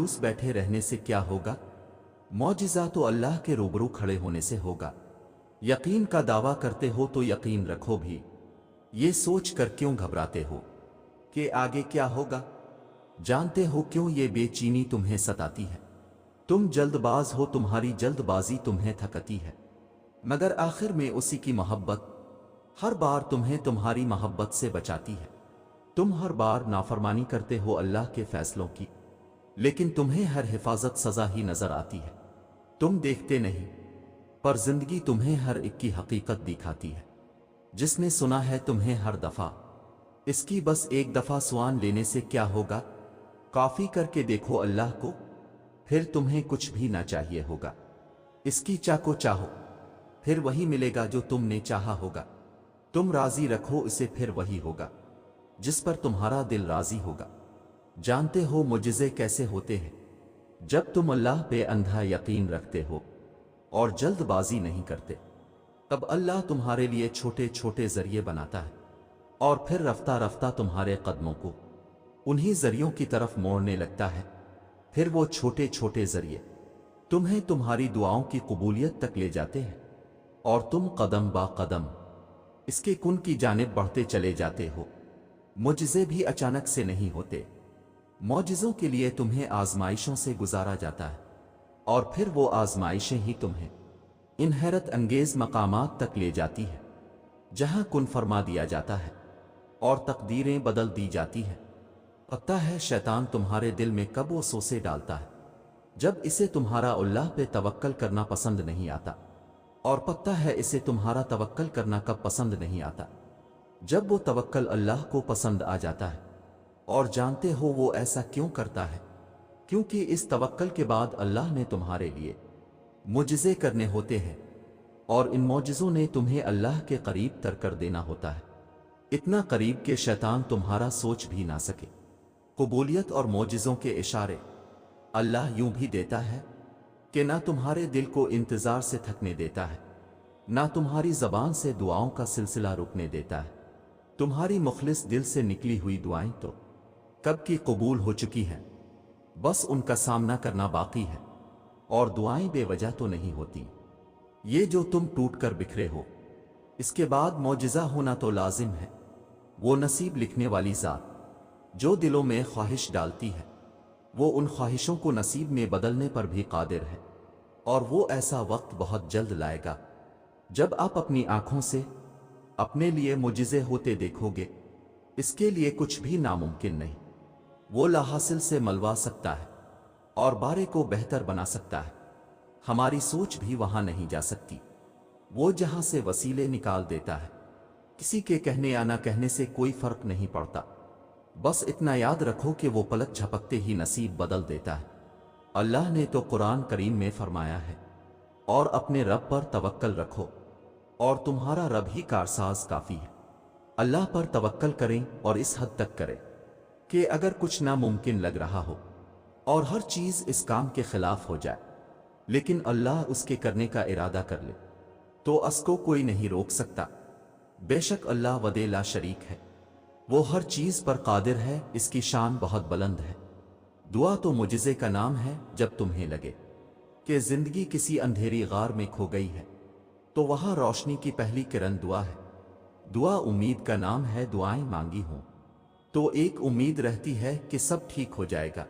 मायूस बैठे रहने से क्या होगा? मौजिज़ा तो अल्लाह के रूबरू खड़े होने से होगा। यकीन का दावा करते हो तो यकीन रखो भी। ये सोच कर क्यों घबराते हो कि आगे क्या होगा? जानते हो क्यों ये बेचैनी तुम्हें सताती है? तुम जल्दबाज हो, तुम्हारी जल्दबाजी तुम्हें थकती है, मगर आखिर में उसी की मोहब्बत हर बार तुम्हें तुम्हारी मोहब्बत से बचाती है। तुम हर बार नाफरमानी करते हो अल्लाह के फैसलों की, लेकिन तुम्हें हर हिफाजत सजा ही नजर आती है। तुम देखते नहीं, पर जिंदगी तुम्हें हर एक की हकीकत दिखाती है। जिसने सुना है तुम्हें हर दफा, इसकी बस एक दफा सुआन लेने से क्या होगा? काफी करके देखो अल्लाह को, फिर तुम्हें कुछ भी ना चाहिए होगा। इसकी चाह को चाहो, फिर वही मिलेगा जो तुमने चाहा होगा। तुम राजी रखो इसे, फिर वही होगा जिस पर तुम्हारा दिल राजी होगा। जानते हो मुजिज़े कैसे होते हैं? जब तुम अल्लाह पे अंधा यकीन रखते हो और जल्दबाजी नहीं करते, तब अल्लाह तुम्हारे लिए छोटे छोटे जरिए बनाता है और फिर रफ्ता रफ्ता तुम्हारे कदमों को उन्हीं जरियों की तरफ मोड़ने लगता है। फिर वो छोटे छोटे जरिए तुम्हें तुम्हारी दुआओं की कबूलियत तक ले जाते हैं और तुम कदम बा कदम इसके कुन की जानिब बढ़ते चले जाते हो। मुजिज़े भी अचानक से नहीं होते। मौजिज़ों के लिए तुम्हें आजमाइशों से गुजारा जाता है और फिर वो आजमाइशें ही तुम्हें इन हैरत अंगेज मकामात तक ले जाती है जहां कुन फरमा दिया जाता है और तकदीरें बदल दी जाती हैं। पता है शैतान तुम्हारे दिल में कब वो सोसे डालता है जब इसे तुम्हारा अल्लाह पे तवक्कल करना पसंद नहीं आता, और पता है इसे तुम्हारा तवक्कल करना कब पसंद नहीं आता? जब वो तवक्कल अल्लाह को पसंद आ जाता है। और जानते हो वो ऐसा क्यों करता है? क्योंकि इस तवक्कल के बाद अल्लाह ने तुम्हारे लिए मुजिज़े करने होते हैं और इन मौजिज़ों ने तुम्हें अल्लाह के करीब तर कर देना होता है, इतना करीब कि शैतान तुम्हारा सोच भी ना सके। कबूलियत और मौजिज़ों के इशारे अल्लाह यूं भी देता है कि ना तुम्हारे दिल को इंतजार से थकने देता है, ना तुम्हारी जबान से दुआओं का सिलसिला रुकने देता है। तुम्हारी मुखलिस दिल से निकली हुई दुआएं तो कब की कबूल हो चुकी हैं, बस उनका सामना करना बाकी है। और दुआएं बेवजह तो नहीं होती। ये जो तुम टूट कर बिखरे हो, इसके बाद मौजिज़ा होना तो लाजिम है। वो नसीब लिखने वाली ज़ात जो दिलों में ख्वाहिश डालती है, वो उन ख्वाहिशों को नसीब में बदलने पर भी कादिर है। और वो ऐसा वक्त बहुत जल्द लाएगा जब आप अपनी आंखों से अपने लिए मुजिज़े होते देखोगे। इसके लिए कुछ भी नामुमकिन नहीं। वो लाहासिल से मलवा सकता है और बारे को बेहतर बना सकता है। हमारी सोच भी वहां नहीं जा सकती। वो जहां से वसीले निकाल देता है, किसी के कहने या ना कहने से कोई फर्क नहीं पड़ता। बस इतना याद रखो कि वो पलक झपकते ही नसीब बदल देता है। अल्लाह ने तो कुरान करीम में फरमाया है, और अपने रब पर तवक्कल रखो और तुम्हारा रब ही कारसाज काफी है। अल्लाह पर तवक्कल करें और इस हद तक करें कि अगर कुछ नामुमकिन लग रहा हो और हर चीज इस काम के खिलाफ हो जाए, लेकिन अल्लाह उसके करने का इरादा कर ले, तो उसको कोई नहीं रोक सकता। बेशक अल्लाह वदे ला शरीक है, वो हर चीज पर कादिर है, इसकी शान बहुत बुलंद है। दुआ तो मुजिज़े का नाम है। जब तुम्हें लगे कि जिंदगी किसी अंधेरी गार में खो गई है, तो वहां रोशनी की पहली किरण दुआ है। दुआ उम्मीद का नाम है। दुआएं मांगी हों तो एक उम्मीद रहती है कि सब ठीक हो जाएगा,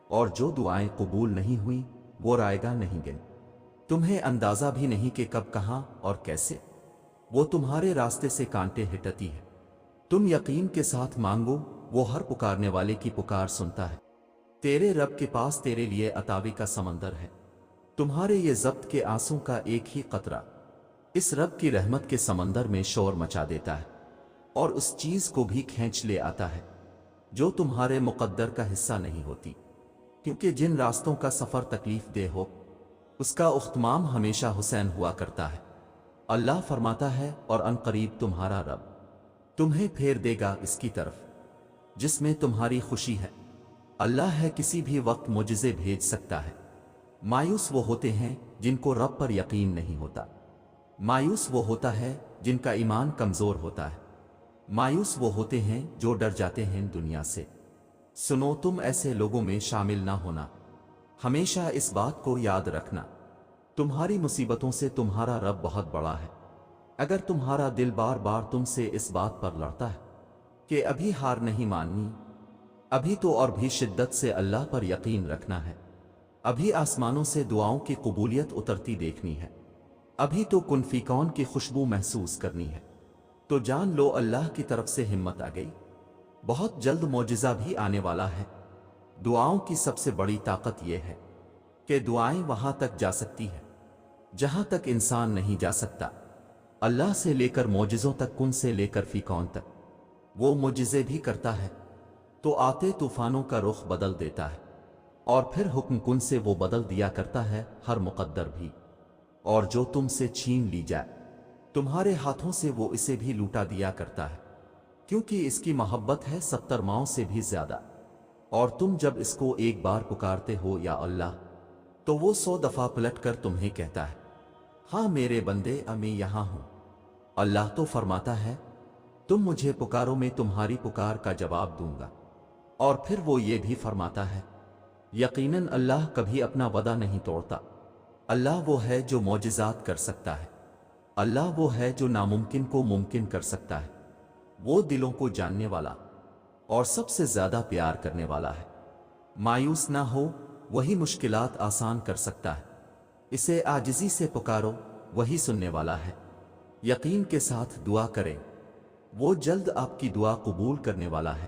और जो दुआएं कबूल नहीं हुई वो रायगा नहीं गई। तुम्हें अंदाजा भी नहीं कि कब, कहां और कैसे वो तुम्हारे रास्ते से कांटे हिटती है। तुम यकीन के साथ मांगो, वो हर पुकारने वाले की पुकार सुनता है। तेरे रब के पास तेरे लिए अतावी का समंदर है। तुम्हारे ये जब्त के आंसू का एक ही कतरा इस रब की रहमत के समंदर में शोर मचा देता है और उस चीज को भी खींच ले आता है जो तुम्हारे मुकद्दर का हिस्सा नहीं होती। क्योंकि जिन रास्तों का सफर तकलीफ दे हो, उसका उख्तमाम हमेशा हुसैन हुआ करता है। अल्लाह फरमाता है, और अनकरीब तुम्हारा रब तुम्हें फेर देगा इसकी तरफ जिसमें तुम्हारी खुशी है। अल्लाह है किसी भी वक्त मुजिज़े भेज सकता है। मायूस वो होते हैं जिनको रब पर यकीन नहीं होता। मायूस वो होता है जिनका ईमान कमजोर होता है। मायूस वो होते हैं जो डर जाते हैं दुनिया से। सुनो, तुम ऐसे लोगों में शामिल ना होना ہمیشہ اس بات کو یاد رکھنا، تمہاری مصیبتوں سے تمہارا رب بہت بڑا ہے۔ اگر تمہارا دل بار بار تم سے اس بات پر لڑتا ہے کہ ابھی ہار نہیں ماننی، ابھی تو اور بھی شدت سے اللہ پر یقین رکھنا ہے، ابھی آسمانوں سے دعاؤں کی قبولیت اترتی دیکھنی ہے، ابھی تو کن فی کون کی خوشبو محسوس کرنی ہے، تو جان لو اللہ کی طرف سے ہمت آ گئی، بہت جلد معجزہ بھی آنے والا ہے۔ دعاؤں کی سب سے بڑی طاقت یہ ہے کہ دعائیں وہاں تک جا سکتی ہیں جہاں تک انسان نہیں جا سکتا، اللہ سے لے کر معجزوں تک، کن سے لے کر فی کون تک۔ وہ معجزے بھی کرتا ہے تو آتے طوفانوں کا رخ بدل دیتا ہے، اور پھر حکم کن سے وہ بدل دیا کرتا ہے ہر مقدر بھی، اور جو تم سے چھین لی جائے تمہارے ہاتھوں سے وہ اسے بھی لوٹا دیا کرتا ہے، کیونکہ اس کی محبت ہے 70 ماؤں سے بھی زیادہ۔ اور تم جب اس کو ایک بار پکارتے ہو یا اللہ، تو وہ 100 دفعہ پلٹ کر تمہیں کہتا ہے ہاں میرے بندے میں یہاں ہوں۔ اللہ تو فرماتا ہے تم مجھے پکارو، میں تمہاری پکار کا جواب دوں گا۔ اور پھر وہ یہ بھی فرماتا ہے یقیناً اللہ کبھی اپنا وعدہ نہیں توڑتا، اللہ وہ ہے جو معجزات کر سکتا ہے، اللہ وہ ہے جو ناممکن کو ممکن کر سکتا ہے، وہ دلوں کو جاننے والا اور سب سے زیادہ پیار کرنے والا ہے۔ مایوس نہ ہو، وہی مشکلات آسان کر سکتا ہے، اسے عاجزی سے پکارو، وہی سننے والا ہے۔ یقین کے ساتھ دعا کریں، وہ جلد آپ کی دعا قبول کرنے والا ہے۔